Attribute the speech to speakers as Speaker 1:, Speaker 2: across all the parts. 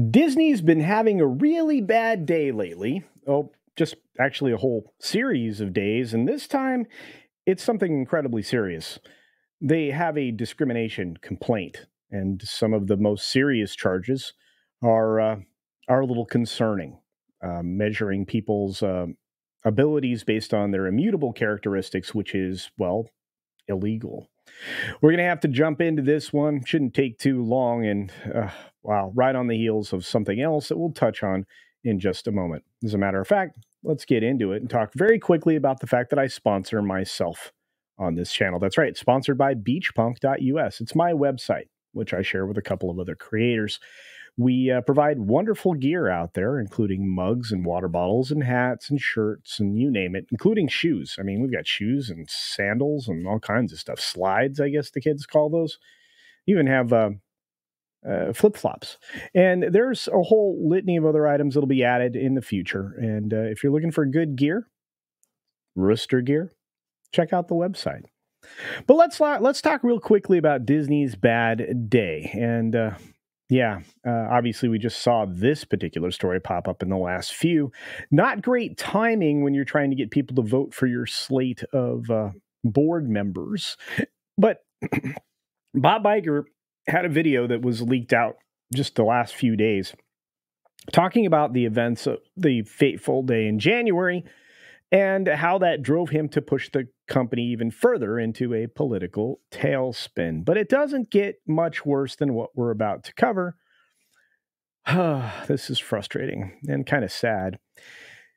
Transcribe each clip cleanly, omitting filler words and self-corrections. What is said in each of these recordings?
Speaker 1: Disney's been having a really bad day lately. Oh, just actually a whole series of days, and this time it's something incredibly serious. They have a discrimination complaint, and some of the most serious charges are uh, are a little concerning, measuring people's abilities based on their immutable characteristics, which is illegal. We're going to have to jump into this one. Shouldn't take too long. And wow, right on the heels of something else that we'll touch on in just a moment. As a matter of fact, let's get into it and talk very quickly about the fact that I sponsor myself on this channel. That's right, sponsored by beachpunk.us. It's my website, which I share with a couple of other creators. We provide wonderful gear out there, including mugs and water bottles and hats and shirts and you name it, including shoes. I mean, we've got shoes and sandals and all kinds of stuff. Slides, I guess the kids call those. You even have flip-flops. And there's a whole litany of other items that'll be added in the future. And if you're looking for good gear, rooster gear, check out the website. But let's talk real quickly about Disney's bad day. And obviously we just saw this particular story pop up in the last few. Not great timing when you're trying to get people to vote for your slate of board members. But Bob Iger had a video that was leaked out just the last few days talking about the events of the fateful day in January and how that drove him to push the company even further into a political tailspin. But it doesn't get much worse than what we're about to cover. This is frustrating and kind of sad.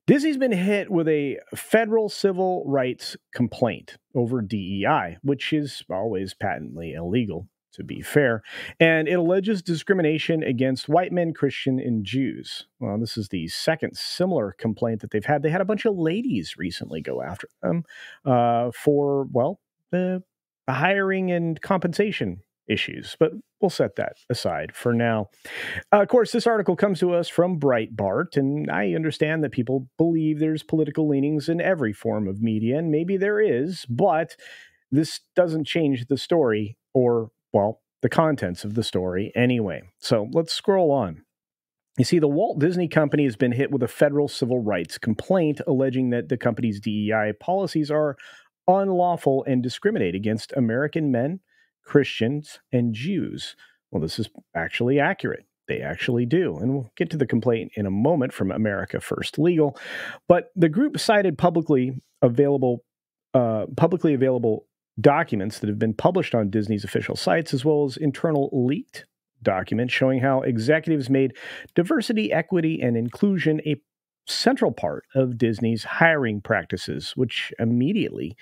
Speaker 1: Disney's been hit with a federal civil rights complaint over DEI, which is always patently illegal, to be fair, and it alleges discrimination against white men, Christian, and Jews. Well, this is the second similar complaint that they've had. They had a bunch of ladies recently go after them for, the hiring and compensation issues, but we'll set that aside for now. Of course, this article comes to us from Breitbart, and I understand that people believe there's political leanings in every form of media, and maybe there is, but this doesn't change the story or the contents of the story anyway. So let's scroll on. You see, the Walt Disney Company has been hit with a federal civil rights complaint alleging that the company's DEI policies are unlawful and discriminate against American men, Christians, and Jews. Well, this is actually accurate. They actually do. And we'll get to the complaint in a moment from America First Legal. But the group cited publicly available documents that have been published on Disney's official sites, as well as internal leaked documents showing how executives made diversity, equity, and inclusion a central part of Disney's hiring practices, which immediately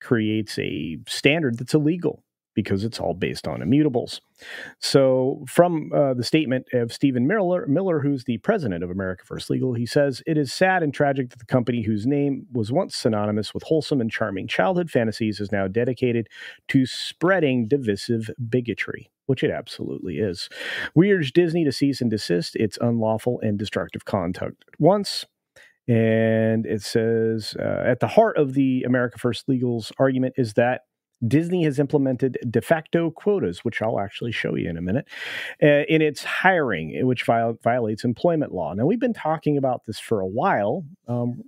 Speaker 1: creates a standard that's illegal because it's all based on immutables. So from the statement of Stephen Miller, who's the president of America First Legal, he says, "It is sad and tragic that the company whose name was once synonymous with wholesome and charming childhood fantasies is now dedicated to spreading divisive bigotry," which it absolutely is. "We urge Disney to cease and desist its unlawful and destructive conduct at once." And it says, at the heart of the America First Legal's argument is that Disney has implemented de facto quotas, which I'll actually show you in a minute, in its hiring, which violates employment law. Now, we've been talking about this for a while.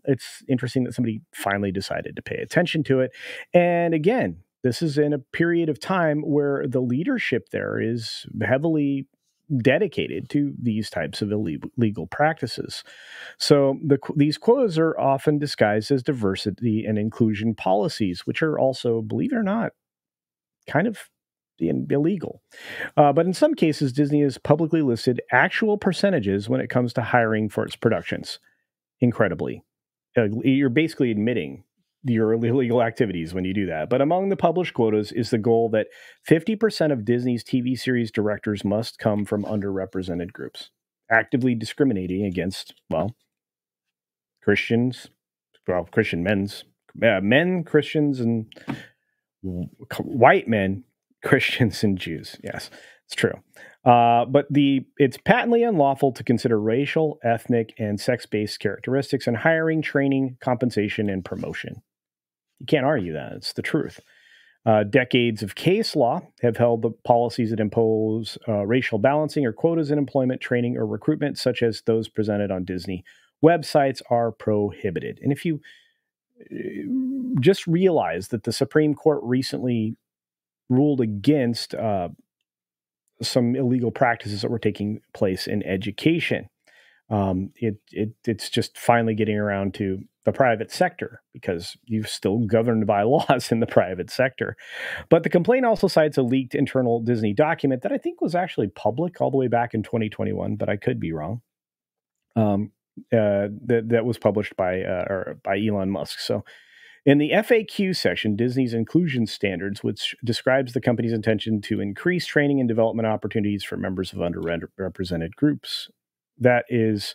Speaker 1: It's interesting that somebody finally decided to pay attention to it. And again, this is in a period of time where the leadership there is heavily dedicated to these types of illegal practices. So these quotas are often disguised as diversity and inclusion policies, which are also, believe it or not, kind of illegal. But in some cases, Disney has publicly listed actual percentages when it comes to hiring for its productions. Incredibly. You're basically admitting your illegal activities when you do that. But among the published quotas is the goal that 50% of Disney's TV series directors must come from underrepresented groups, actively discriminating against, Christians, Christian men, Christians, and white men, Christians, and Jews. Yes, it's true. But it's patently unlawful to consider racial, ethnic, and sex-based characteristics in hiring, training, compensation, and promotion. You can't argue that. It's the truth. Decades of case law have held the policies that impose racial balancing or quotas in employment, training, or recruitment, such as those presented on Disney websites, are prohibited. And if you just realize that the Supreme Court recently ruled against some illegal practices that were taking place in education. It's just finally getting around to the private sector, because you're still governed by laws in the private sector. But the complaint also cites a leaked internal Disney document that I think was actually public all the way back in 2021, but I could be wrong. That was published by Elon Musk. So in the FAQ section, Disney's inclusion standards, which describes the company's intention to increase training and development opportunities for members of underrepresented groups. That is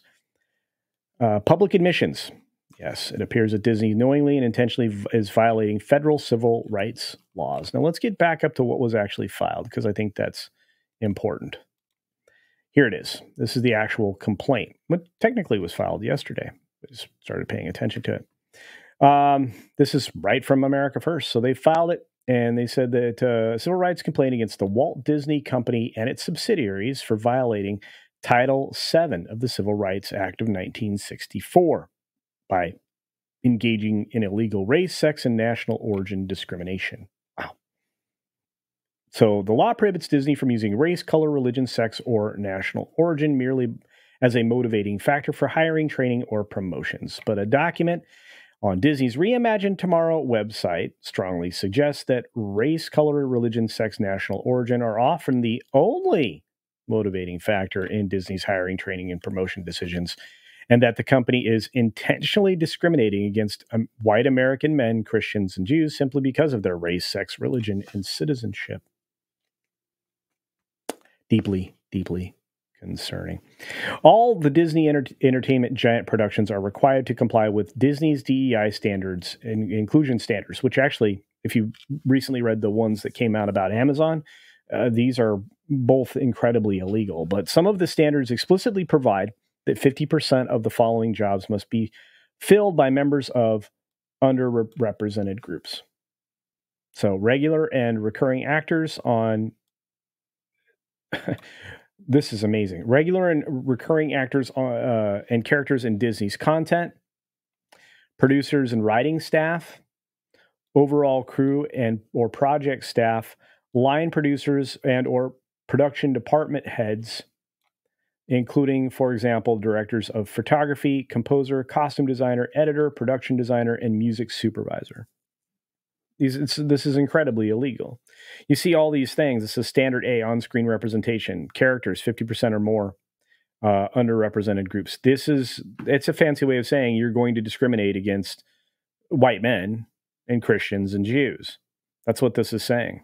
Speaker 1: public admissions. Yes, it appears that Disney knowingly and intentionally is violating federal civil rights laws. Now let's get back up to what was actually filed, because I think that's important. Here it is. This is the actual complaint. What technically was filed yesterday. I just started paying attention to it. This is right from America First. So they filed it, and they said that civil rights complaint against the Walt Disney Company and its subsidiaries for violating Title VII of the Civil Rights Act of 1964 by engaging in illegal race, sex, and national origin discrimination. Wow. So the law prohibits Disney from using race, color, religion, sex, or national origin merely as a motivating factor for hiring, training, or promotions. But a document on Disney's Reimagine Tomorrow website strongly suggests that race, color, religion, sex, national origin are often the only motivating factor in Disney's hiring, training, and promotion decisions, and that the company is intentionally discriminating against white American men, Christians, and Jews simply because of their race, sex, religion, and citizenship. Deeply, deeply concerning. All the Disney entertainment giant productions are required to comply with Disney's DEI standards and inclusion standards, which actually, if you recently read the ones that came out about Amazon, these are both incredibly illegal. But some of the standards explicitly provide that 50% of the following jobs must be filled by members of underrepresented groups. So regular and recurring actors on this is amazing. Regular and recurring actors and characters in Disney's content, producers and writing staff, overall crew and or project staff, line producers and or production department heads, including, for example, directors of photography, composer, costume designer, editor, production designer, and music supervisor. This is incredibly illegal. You see all these things. This is standard A, on-screen representation, characters, 50% or more, underrepresented groups. It's a fancy way of saying you're going to discriminate against white men and Christians and Jews. That's what this is saying.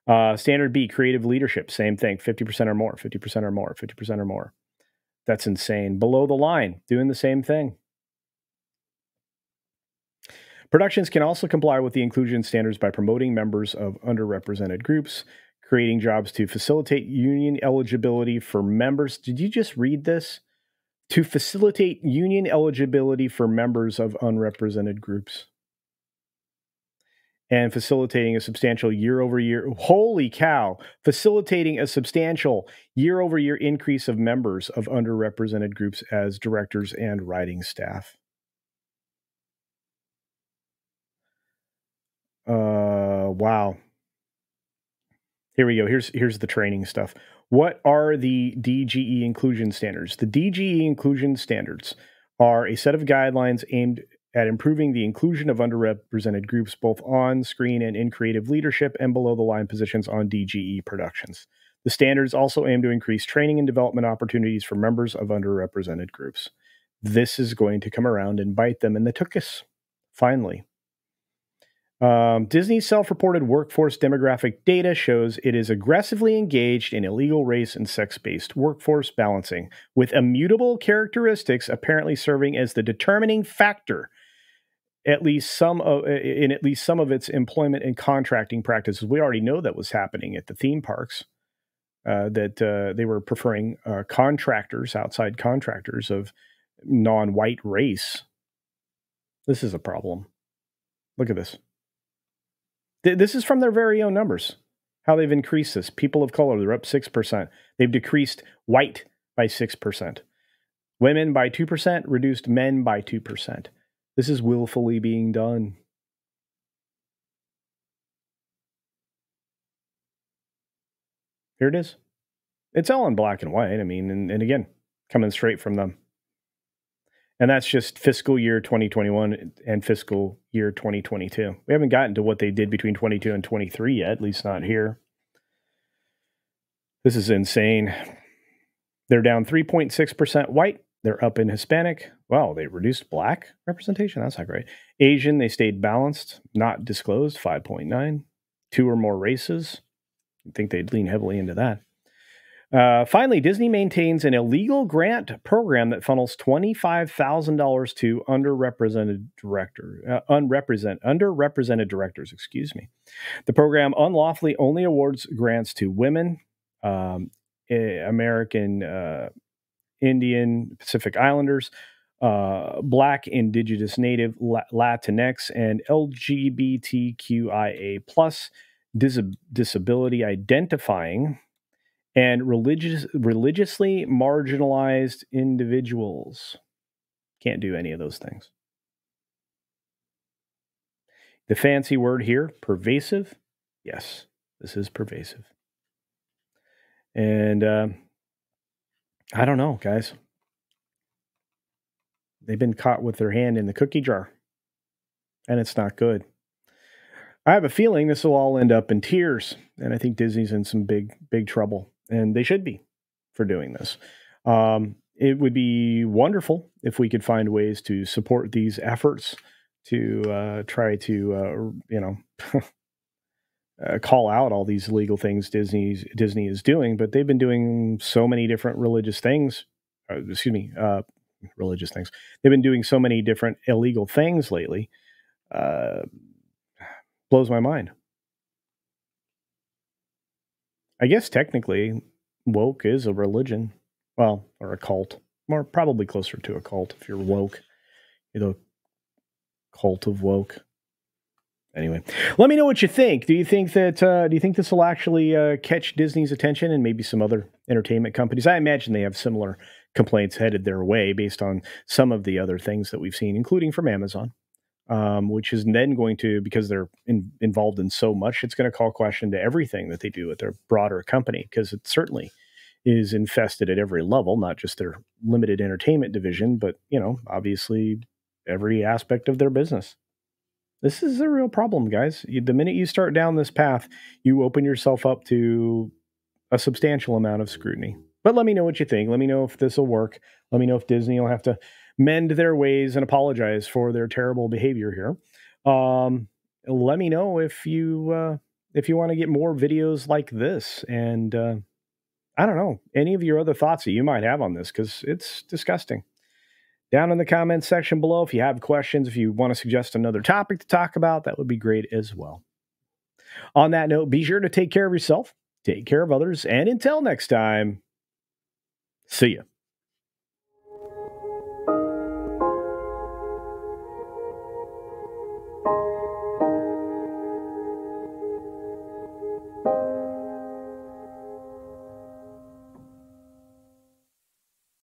Speaker 1: Standard B, creative leadership, same thing, 50% or more, 50% or more, 50% or more. That's insane. Below the line, doing the same thing. Productions can also comply with the inclusion standards by promoting members of underrepresented groups, creating jobs to facilitate union eligibility for members. Did you just read this? To facilitate union eligibility for members of unrepresented groups. And facilitating a substantial year-over-year, holy cow, facilitating a substantial year-over-year increase of members of underrepresented groups as directors and writing staff. Wow. Here we go. Here's the training stuff. What are the DGE inclusion standards? The DGE inclusion standards are a set of guidelines aimed at improving the inclusion of underrepresented groups, both on screen and in creative leadership and below the line positions on DGE productions. The standards also aim to increase training and development opportunities for members of underrepresented groups. This is going to come around and bite them in the tuchus, finally. Disney's self-reported workforce demographic data shows it is aggressively engaged in illegal race and sex-based workforce balancing, with immutable characteristics apparently serving as the determining factor in at least some of its employment and contracting practices. We already know that was happening at the theme parks, that they were preferring outside contractors of non-white race. This is a problem. Look at this. This is from their very own numbers, how they've increased this. People of color, they're up 6%. They've decreased white by 6%. Women by 2%, reduced men by 2%. This is willfully being done. Here it is. It's all in black and white. I mean, and again, coming straight from them. And that's just fiscal year 2021 and fiscal year 2022. We haven't gotten to what they did between 22 and 23 yet, at least not here. This is insane. They're down 3.6% white. They're up in Hispanic. Wow, they reduced black representation. That's not great. Asian, they stayed balanced, not disclosed, 5.9. 2 or more races. I think they'd lean heavily into that. Finally, Disney maintains an illegal grant program that funnels $25,000 to underrepresented directors. Excuse me. The program unlawfully only awards grants to women, American, Indian, Pacific Islanders, Black, Indigenous, Native, Latinx, and LGBTQIA plus disability identifying and religiously marginalized individuals. Can't do any of those things. The fancy word here, pervasive. Yes, this is pervasive. And I don't know, guys. They've been caught with their hand in the cookie jar, and it's not good. I have a feeling this will all end up in tears, and I think Disney's in some big trouble. And they should be for doing this. It would be wonderful if we could find ways to support these efforts to try to, call out all these illegal things Disney is doing. But they've been doing so many different religious things. Religious things. They've been doing so many different illegal things lately. Blows my mind. I guess technically woke is a religion. Well, or a cult. More probably closer to a cult if you're woke. You're the cult of woke. Anyway, let me know what you think. Do you think this will actually catch Disney's attention and maybe some other entertainment companies? I imagine they have similar complaints headed their way based on some of the other things that we've seen, including from Amazon. Which is then going to, because they're involved in so much, it's going to call question to everything that they do at their broader company, because it certainly is infested at every level, not just their limited entertainment division, but, obviously every aspect of their business. This is a real problem, guys. The minute you start down this path, you open yourself up to a substantial amount of scrutiny. But let me know what you think. Let me know if this will work. Let me know if Disney will have to mend their ways and apologize for their terrible behavior here. Let me know if you want to get more videos like this. And I don't know, any of your other thoughts that you might have on this, because it's disgusting. Down in the comments section below, if you have questions, if you want to suggest another topic to talk about, that would be great as well. On that note, be sure to take care of yourself, take care of others, and until next time, see ya.